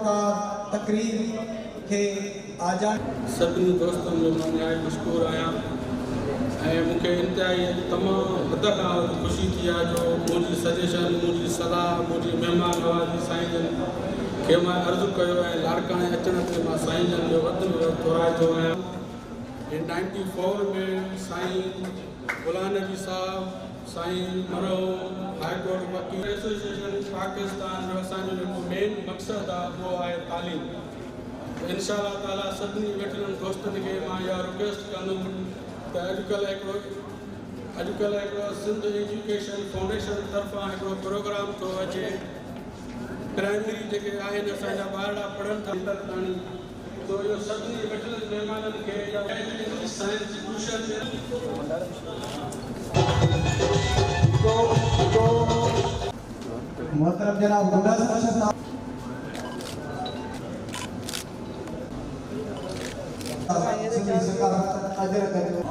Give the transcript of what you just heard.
मुनक़िद तकरीर के आजाद सभिनी दोस्तनि जो मां निहायत मशकूर आहियां ऐं मूंखे इंतिहाई तमामु हद खां वधीक ख़ुशी थी आहे जो मुंहिंजी सजेशन मुंहिंजी सलाह मुंहिंजी महिमान नवाज़ी साईं जन खे मां अर्ज़ु कयो ऐं लाड़काणे अचण ते मां साईं जन जो वधि में वधि तोराईंदो आहियां। इन 94 में साईं गुलाम नबी साहब साईं मरहूम हाई कोर्ट वकील एसोसिएशन पाकिस्तान जो असांजो जेको मेन मक़सदु आहे उहो आहे तालीम। इंशाअल्लाह ताला सभिनी वेठल दोस्तनि खे मां इहा रिक्वेस्ट कंदुमि त अॼुकल्ह हिकिड़ो सिंध एजुकेशन फाउंडेशन तरफ़ां हिकिड़ो प्रोग्राम थो अचे प्राइमरी जेके आहिनि असांजा ॿारड़ा पढ़नि था ताणी तो इहो सभिनी वेठल महिमाननि खे साइंस ट्यूशन मोहतरम जनाब गुलदास अरशद साहब अजर करियो